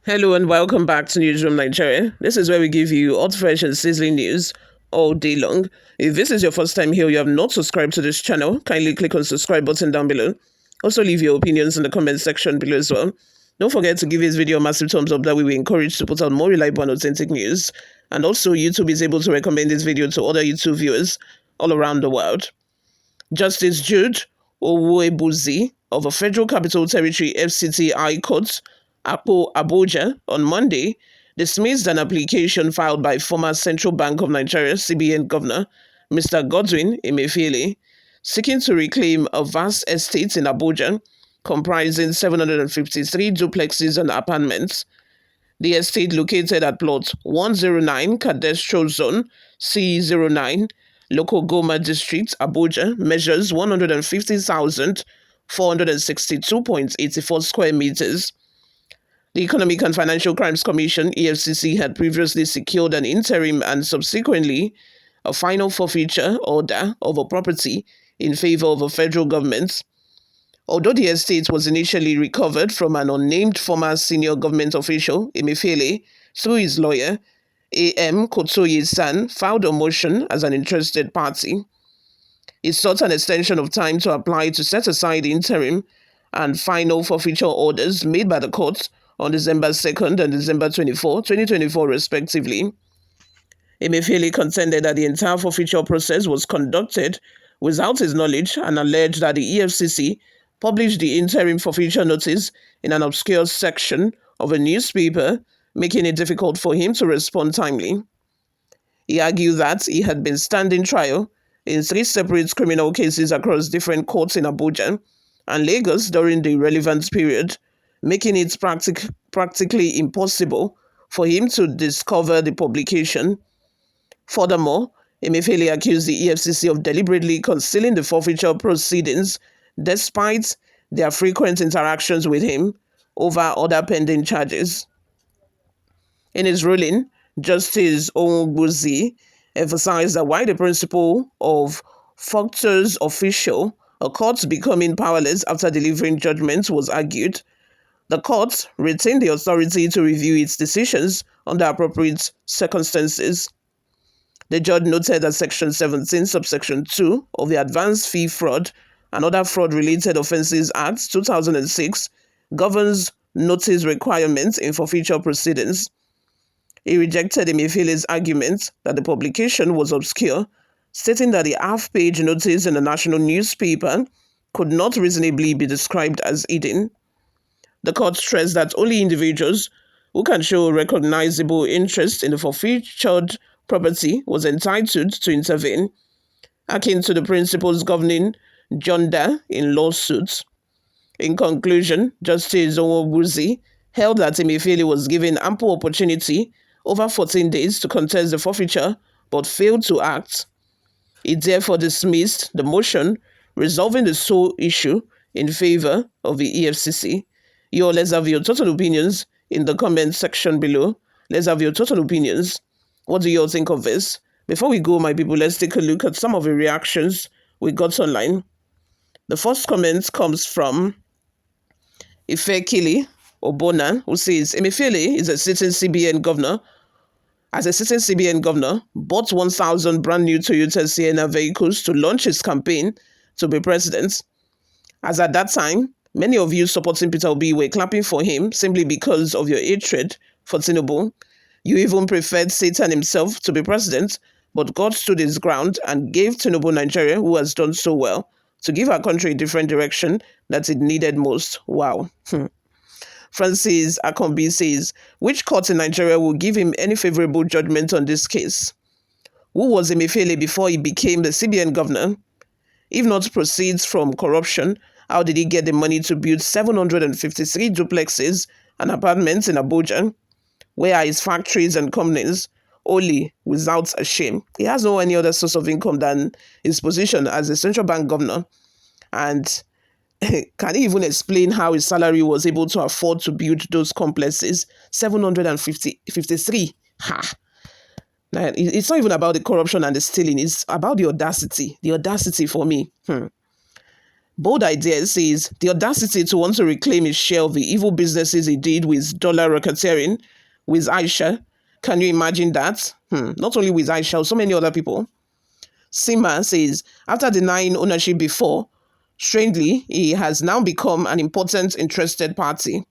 Hello and welcome back to Newsroom Nigeria. This is where we give you hot, fresh and sizzling news all day long. If this is your first time here, you have not subscribed to this channel, kindly click on the subscribe button down below. Also leave your opinions in the comment section below as well. Don't forget to give this video a massive thumbs up, that we will encourage to put out more reliable and authentic news. And also YouTube is able to recommend this video to other YouTube viewers all around the world. Justice Jude Owuebuzi of the Federal Capital Territory FCT High Court, Abuja, on Monday, dismissed an application filed by former Central Bank of Nigeria (CBN) Governor Mr. Godwin Emefiele, seeking to reclaim a vast estate in Abuja comprising 753 duplexes and apartments. The estate, located at plot 109 Cadastral Zone C09, Local Goma District, Abuja, measures 150,462.84 square meters. The Economic and Financial Crimes Commission (EFCC) had previously secured an interim and subsequently a final forfeiture order of a property in favor of the federal government. Although the estate was initially recovered from an unnamed former senior government official, Emefiele, through his lawyer, A.M. Kotoye-san, filed a motion as an interested party. It sought an extension of time to apply to set aside the interim and final forfeiture orders made by the court on December 2nd and December 24, 2024, respectively. Emefiele contended that the entire forfeiture process was conducted without his knowledge and alleged that the EFCC published the interim forfeiture notice in an obscure section of a newspaper, making it difficult for him to respond timely. He argued that he had been standing trial in 3 separate criminal cases across different courts in Abuja and Lagos during the relevant period, making it practically impossible for him to discover the publication. Furthermore, Emefiele accused the EFCC of deliberately concealing the forfeiture proceedings despite their frequent interactions with him over other pending charges. In his ruling, Justice Owuebuzi emphasized that while the principle of factors official, a court becoming powerless after delivering judgments, was argued, the court retained the authority to review its decisions under appropriate circumstances. The judge noted that Section 17, subsection 2 of the Advanced Fee Fraud and Other Fraud-Related Offences Act 2006 governs notice requirements in forfeiture proceedings. He rejected Emefiele's argument that the publication was obscure, stating that the half-page notice in a national newspaper could not reasonably be described as hidden. The court stressed that only individuals who can show recognizable interest in the forfeited property was entitled to intervene, akin to the principles governing joinder in lawsuits. In conclusion, Justice Owuebuzi held that Emefiele was given ample opportunity over 14 days to contest the forfeiture but failed to act. He therefore dismissed the motion, resolving the sole issue in favor of the EFCC. Let's have your total opinions in the comment section below. Let's have your total opinions. What do you all think of this? Before we go, my people, let's take a look at some of the reactions we got online. The first comment comes from Emefiele Obona, who says, Emefiele is a sitting CBN governor. As a sitting CBN governor, bought 1,000 brand new Toyota Sienna vehicles to launch his campaign to be president. As at that time, many of you supporting Peter Obi were clapping for him simply because of your hatred for Tinubu. You even preferred Satan himself to be president, but God stood his ground and gave Tinubu Nigeria, who has done so well, to give our country a different direction that it needed most. Wow. Francis Akombi says, which court in Nigeria will give him any favorable judgment on this case? Who was Emefiele before he became the CBN governor? If not proceeds from corruption, how did he get the money to build 753 duplexes and apartments in Abuja? Where are his factories and companies? Only without a shame. He has no any other source of income than his position as a central bank governor. And can he even explain how his salary was able to afford to build those complexes? 753. Ha! Now, it's not even about the corruption and the stealing. It's about the audacity. The audacity for me. Bold Idea says the audacity to want to reclaim his share of the evil businesses he did with dollar racketeering with Aisha. Can you imagine that? Not only with Aisha, so many other people. Sima says, after denying ownership before, strangely, he has now become an important interested party.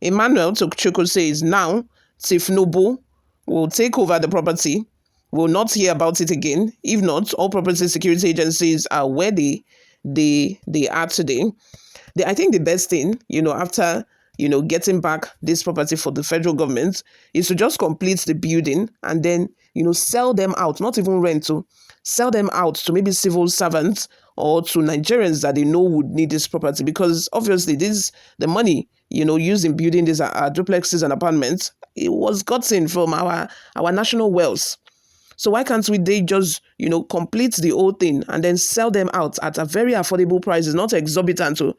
Emmanuel Tokchoko says, now, Tifnubu will take over the property. Will not hear about it again. If not, all property security agencies are where they are today. I think the best thing, after, getting back this property for the federal government is to just complete the building and then, sell them out, not even rent to, sell them out to maybe civil servants or to Nigerians that they know would need this property, because obviously the money, used in building these duplexes and apartments, it was gotten from our national wealth. So why can't they just, complete the whole thing and then sell them out at a very affordable prices, not exorbitant too?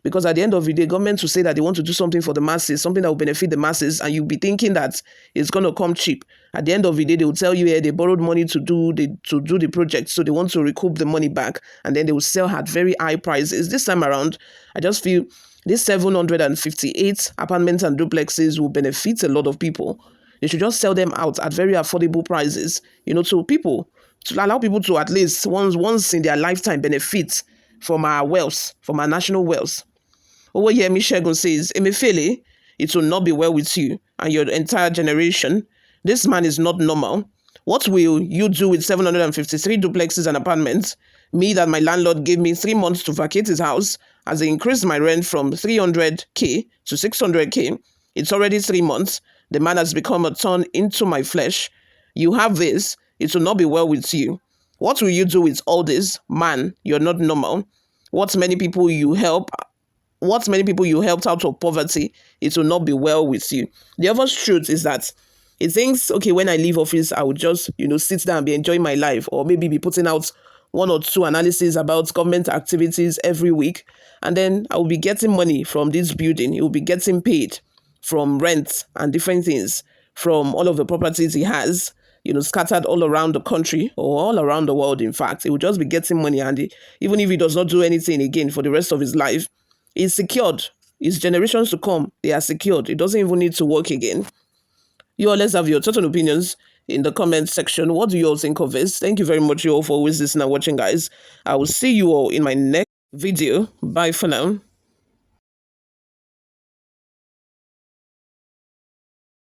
Because at the end of the day, government will say that they want to do something for the masses, something that will benefit the masses, and you'll be thinking that it's going to come cheap. At the end of the day, they will tell you, they borrowed money to do the project, so they want to recoup the money back, and then they will sell at very high prices. This time around, I just feel these 758 apartments and duplexes will benefit a lot of people. They should just sell them out at very affordable prices, to people, to allow people to at least once in their lifetime benefit from our wealth, from our national wealth. Owoyemi Shegun says, Emefiele, it will not be well with you and your entire generation. This man is not normal. What will you do with 753 duplexes and apartments? Me that my landlord gave me 3 months to vacate his house as he increased my rent from 300k to 600k. It's already 3 months. The man has become a thorn into my flesh. You have this. It will not be well with you. What will you do with all this? Man, you're not normal. What many people you helped out of poverty, it will not be well with you. The other truth is that he thinks, okay, when I leave office, I would just, sit down and be enjoying my life, or maybe be putting out 1 or 2 analyses about government activities every week. And then I will be getting money from this building. He will be getting paid from rent and different things from all of the properties he has, scattered all around the country or all around the world. In fact, he will just be getting money, and even if he does not do anything again for the rest of his life, he's secured. His generations to come, they are secured. He doesn't even need to work again. You all, let's have your total opinions in the comment section. What do you all think of this? Thank you very much, you all, for always listening and watching, guys. I will see you all in my next video. Bye for now.